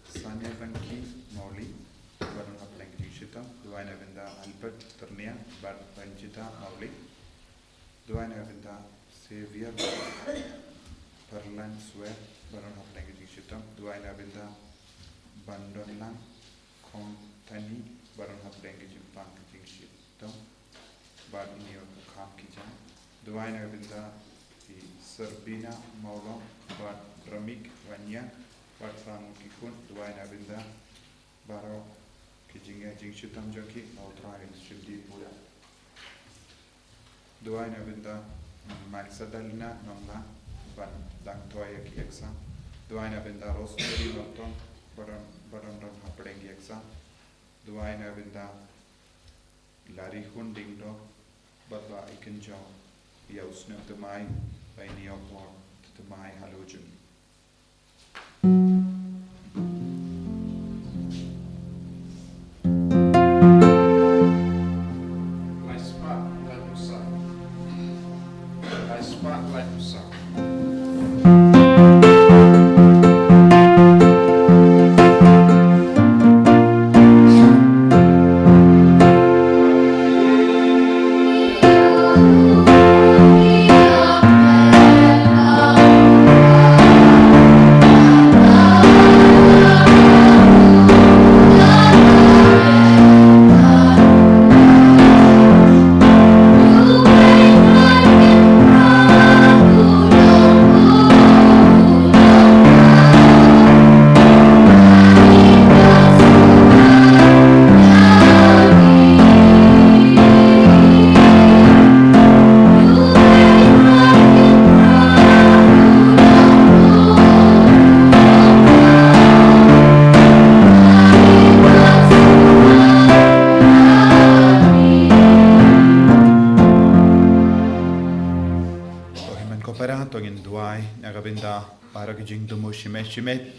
Sanevanki Moli, Baron of Lankishita, Duana Vinda Albert Turnia, Banjita Moli, Duana Vinda Xavier Perlan Swear, Baron of Lankishita, Duana Vinda Bandonlan, Contani, Baron of Lankishita, Badnio Kam Kijan, Duana Vinda Serbina Maulo, Bad Ramik Vanya, Bad Kikun, Duana Vinda, Baro Kijinga Jingshutam Junki, Autra in Shildi Buddha. Duana Vinda Maxadalina Nomla, Ban Dangtoya Kieksa, Duana Vinda Rosemary Norton, Baron Happening Yeksa, Duana Vinda Larry Hundindo, Baba Ikenjo, Yausnum to my by Neoport to my halogen. Jing to Mushimet Shimet,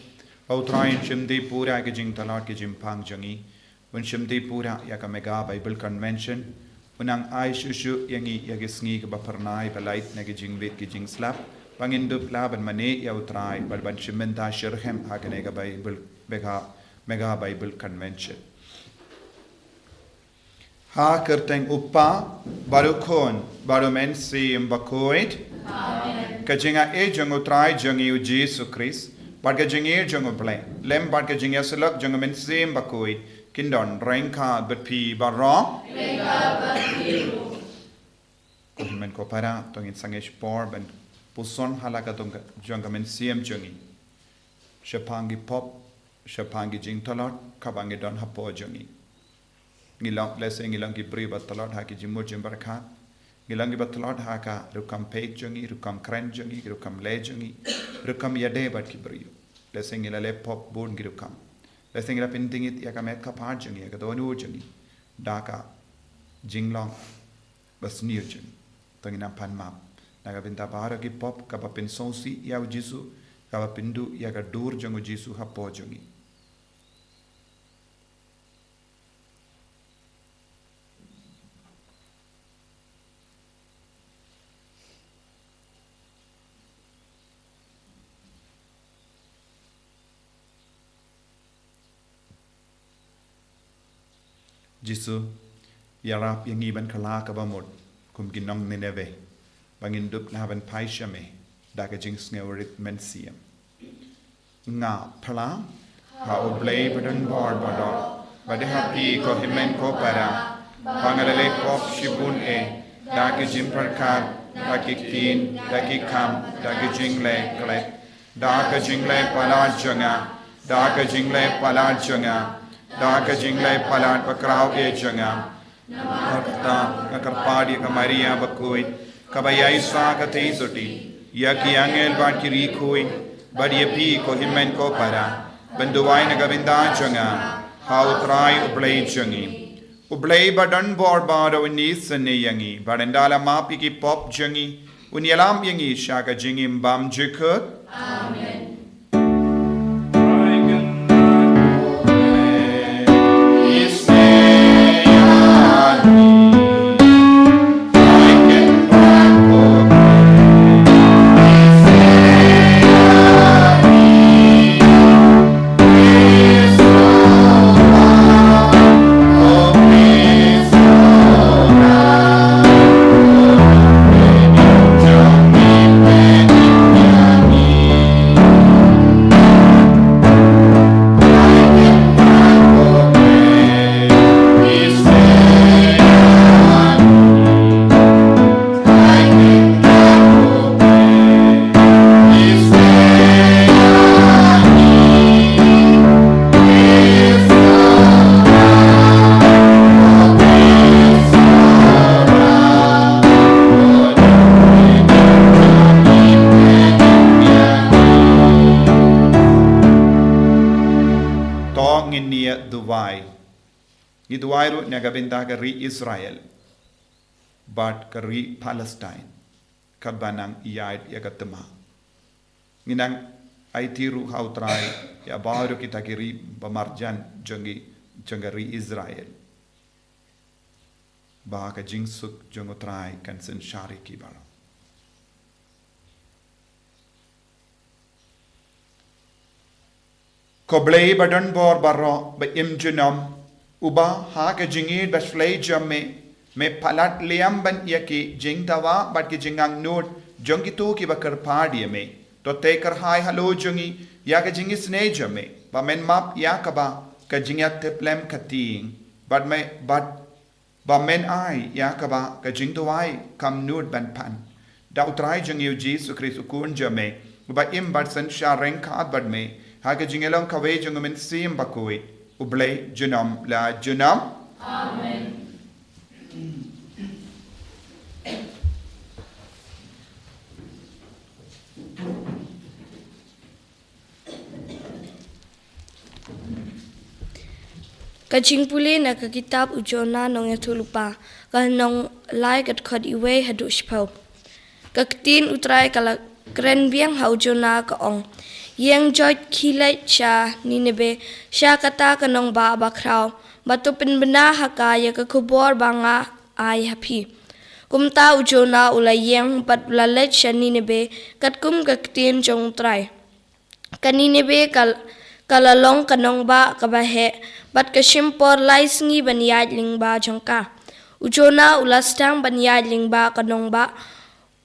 Outrain Shimdi Pura Gajing Talat Gajim Pang Jangi, when Shimdi Pura Yakamega Bible Convention, Unang Aishushu Yangi Yagisni Baparnai, Balait Negajing Vit Gajing Slap, Bangindu Lab and Mane Yautrai, Balban Shimenta Shirhem Haganega Bible Mega Bible Convention. Ha Kerteng Upa, Barukon, Barumen Si Mbakoid. Kajinga e jango try jangi Jesus Christ, but kajingi jango play. Lem but kajinga selok jango men same bakoi, kindon, ranka but p barra. Kuhimen kopara, tong in sangish por, ben puson halaka tong jango men same jangi. Shapangi pop, shapangi jing talot, kabangi don hapo jangi. Ngilong blessing ngilangi briba talot haki jimur jimbaraka. Gilangi batalot haka rukam page jungi, rukam kren jungi, rukam le jungi, rukam yade bat kibriyo. Blessing ila le pop boon girukam. Blessing ila pinting it yakamet kapar jungi, yakadonu jungi, daka, jinglong, bas near jungi. Tangina pan map. Nagabinta bahara ki pop kapapin sonsi yaw jisu, kapapindu yakadur jungu jisu hapo jungi. Jisu yarap yang iban kala kabamod kum ginong nineve bangin dup laban paishame daga jings ngewerit mensiam nga pala ha oblay badan board bador bade happy ko himen ko para pangalale pop shibun daga jim parkar daga kin daga kam daga jingle klet daga jingle pala janga daga jingle pala janga Daka jinglai palat pakrau janga. Nakta nakarpadi ka Maria bakuit. Kabayai sa ka teisoti. Yaki angel bat kiri kui. Badi ko himen ko para. Benduai na gavinda janga. How try ublay jangi. Ublay badan bor bado inis ne yangi. Badandala mapi ki pop jangi. Unyalam yangi shaka jingim bam jikut. Amen. nia duwai. Ni duwai ru nia gabinda ka ri Israel. But ka ri Palestine. Kabanang iyait ya katema. Nginang ay tiru hautray ya baru kita kiri bamarjan jangari Israel. Baka jingsuk jangotray kan sen syari kibara. Koblei badan bor baro ba imjunam uba ha ka jingid ba shlei jamme me palat liam ban yaki jingtawa bat ki jingang nod jongitu ki ba karpadi me to tekar hai halo jongi ya ka jingis ne jamme ba men map ya ka ba ka jingat teplem kating but ba men ai ya ka ba ka jingtawai kam nod ban pan da utrai jongi Jesus Christ ukun jamme ba im bat san shareng khat bad me Haka jingelong kawe jungumin sim bakui ublay junam la junam. Amen. Kajing puli na kakitab ujona nong yatulupa nong lai kat khod iwe hadush pau. Kaktin utrai kala kren biang hau jona ka ong. Yang joy kilai cha ninebe sha kata kanong ba bakraw batu penbena haka ya ke kubor banga ai happy kumta ujona ulai yang bat lalet sha ninebe katkum kaktin jong trai kaninebe kalalong kanong ba kabahe bat kashimpor lai sngi banyad ling ba jongka ujona ulastang banyad ling ba kanong ba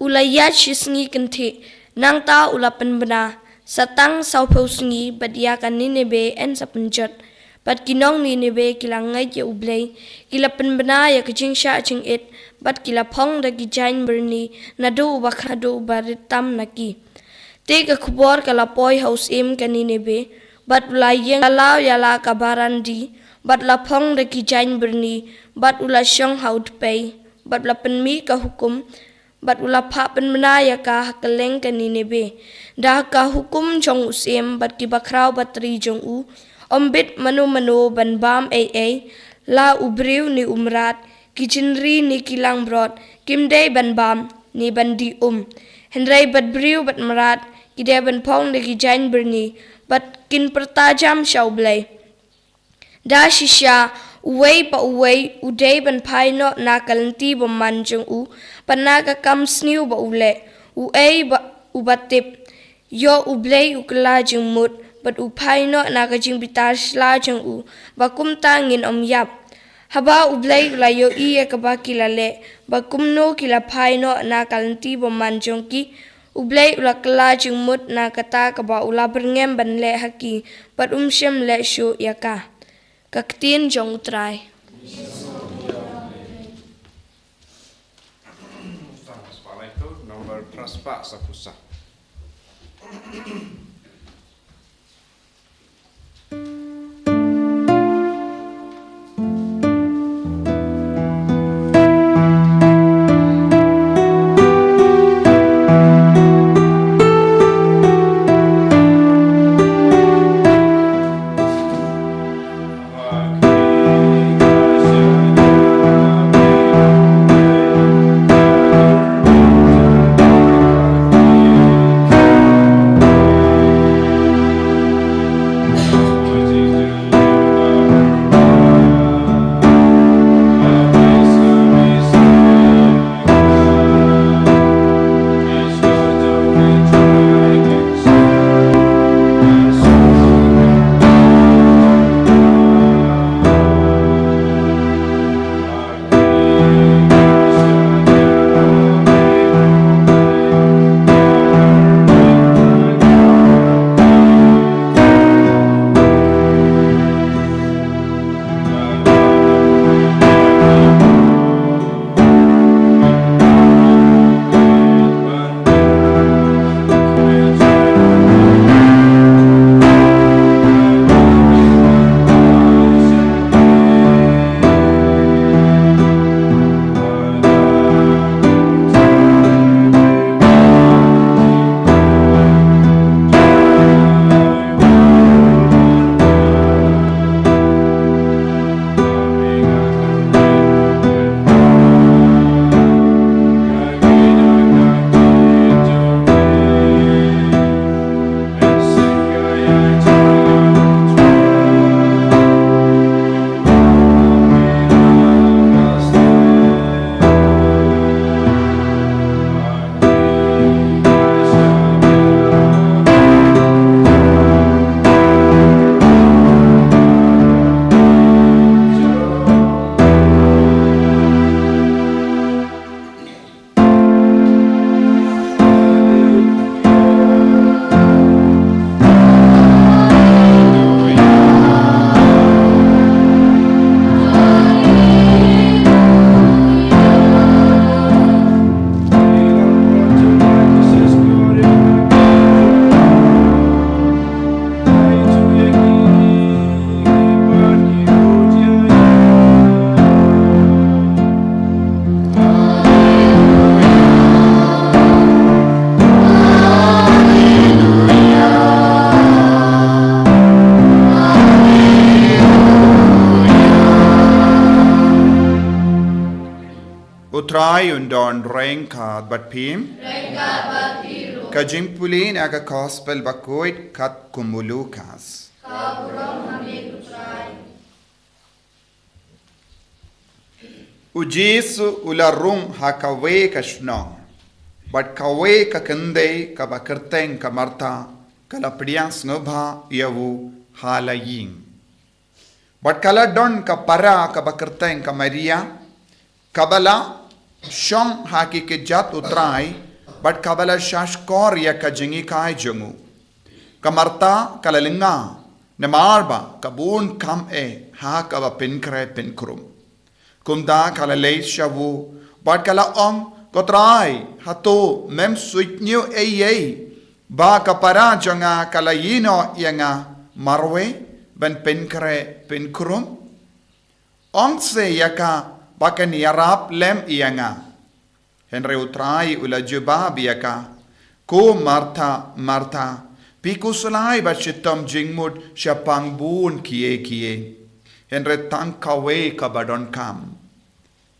ulayat shisngi kanthi nang ta ulapan bena Satang saupau sungi badia kan Ninebe en sapunjat bat kinong Ninebe kilang ngai ya ublay kila penbena ya kecing sya cing it bat kila pong da gijain berni nado ubakado ubaritam naki te ka kubor kala poi haus im kan Ninebe bat ulayeng lalau yala kabaran di bat la pong da gijain berni bat ula syong haut pay bat la penmi ka hukum bat ula pa penbena ya ka hakeleng kan Ninebe dah ka hukum jong usim bat ki bakraw batri jong u ombit manu ban bam la ubriu ni umrat ki jinri ni kilang brod kimdei ban bam ni bandi henrai bat briu bat marat ki de ban pong de ki jain berni bat kin pertajam shaublai da shisha uwei pa uwei udei ban pai no na kalanti boman jong u panaga kam sniu ba ule uei ba ubatip Yo ublay ukla jeng mut, bat upay no na kajing bitar sla jeng u, bakum tangin yap. Haba ublay ulayo iya kaba kilale, bakum no kila pay no na kalanti boman jong ki, ublay ulakla jeng mut na kata kaba ula berngem ban le haki, bat syem le syu yaka. Kaktin jong utray. Nomor praspa sa pusat. utrai undon rengkat bat pim ka jingpulin aga gospel bakoit kat kumulukas ujisu ularung hakawe kashnong but kawe ka kende ka bakerteng ka marta kala priang snobha yawu halaying but kala don ka para ka bakerteng ka maria kabala shong haki ke jat utrai but kabala shashkor ya ka jingi kai jungu ka marta kala linga na marba ka bun kam e ha ka ba pinkre pinkrum kumda kala le shawu but kala ong Kotrai hato mem suitnyo ba kapara janga kalayino yanga marwe ben penkre penkrum ongse yaka bakan yarap lem yanga henry utrai ula juba biaka ko marta pikusulai ba chitam jingmud shapang bun kie henry tangkawe kabadon kam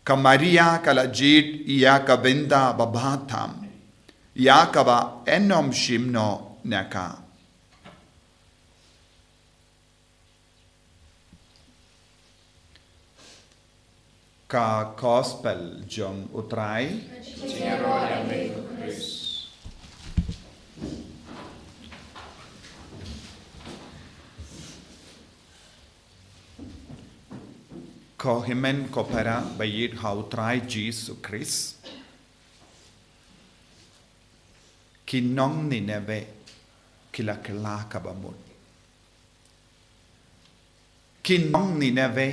Kamaria kalajit iya kabenda babatam ya kaba enom shimno naka ka gospel jong utrai ko himen ko para bayit hautrai Jesus Christ kinong nineve kila kabamut kinong nineve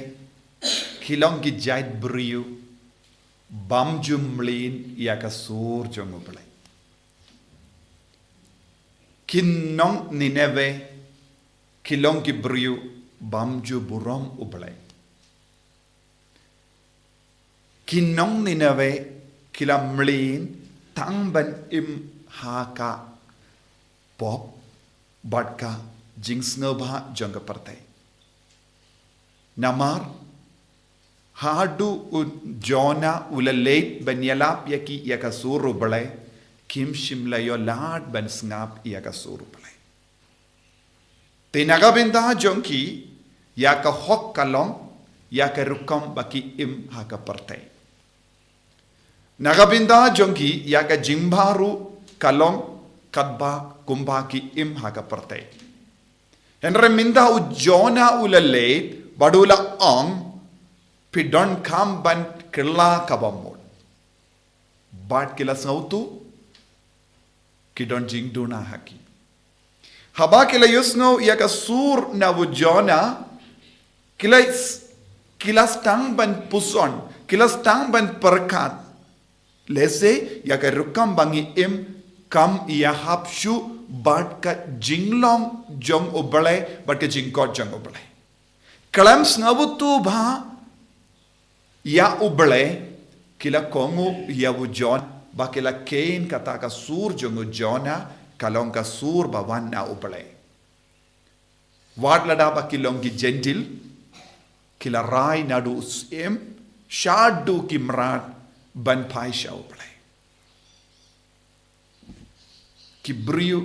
kilong gijait briu bam jumlin yakasur jonguble kinong nineve kilong gibriu bam ju burom uble Kinong ninave kila mlin tangban im haka pop badka jingsnobha janga parte namar hadu jona ulaleit banyalap yaki yakasuru bale kim shimla yo lad ban snap yakasuru bale tinaga binda jonki yaka hok kalom yaka rukam baki im haka parte Nagabinda jongki yaga jimbaru kalong kadba kumbaki im haga parte. Henre minda ujona ulale badula ong pidon kam ban killa kabamod. Bad kila sautu kidon jingduna haki. Haba kila yusno yaga sur na ujona kila stang ban puson kila stang ban perkat. Lese yaga rukam bangi im kam iya hapshu bat ka jinglong jong ubale bat ka jingkot jong ubale. Kalam snabutu ba ya ubale kila kongu ya wujon ba kila kain kata ka sur jong ujona kalong ka sur ba wan na ubale. Wad lada ba kilong ki gentil kila rai nadu im shadu kimrat ban pai shau play ki briu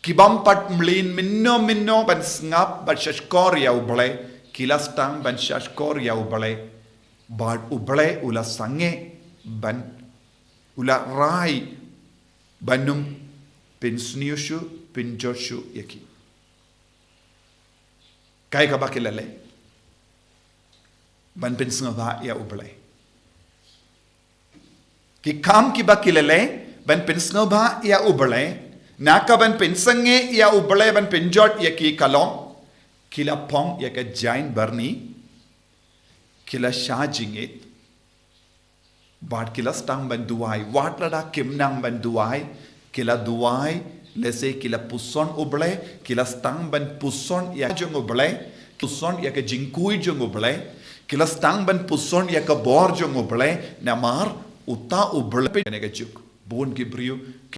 ki bampat mlin minno ban snap ban shashkor ya uble kila stang ban shashkor ya uble bad uble ula sange ban ula rai banum pinsniushu pinjoshu yaki kai ka bakilale ban pinsnga ya uble Ki kam ki bakilele ban pinsno ba ya ubale naka ban pinsange ya ubale ban pinjot ya ki kalong kila pong ya ka jain barni kila shajingit bad kila stang ban duai wat lada kimnang ban duai kila duai lese kila puson ubale kila stang ban puson ya jong ubale puson ya ka jingkui jong ubale kila stang ban puson ya ka bor jong ubale namar uta ubele pe nega juk bon gibriu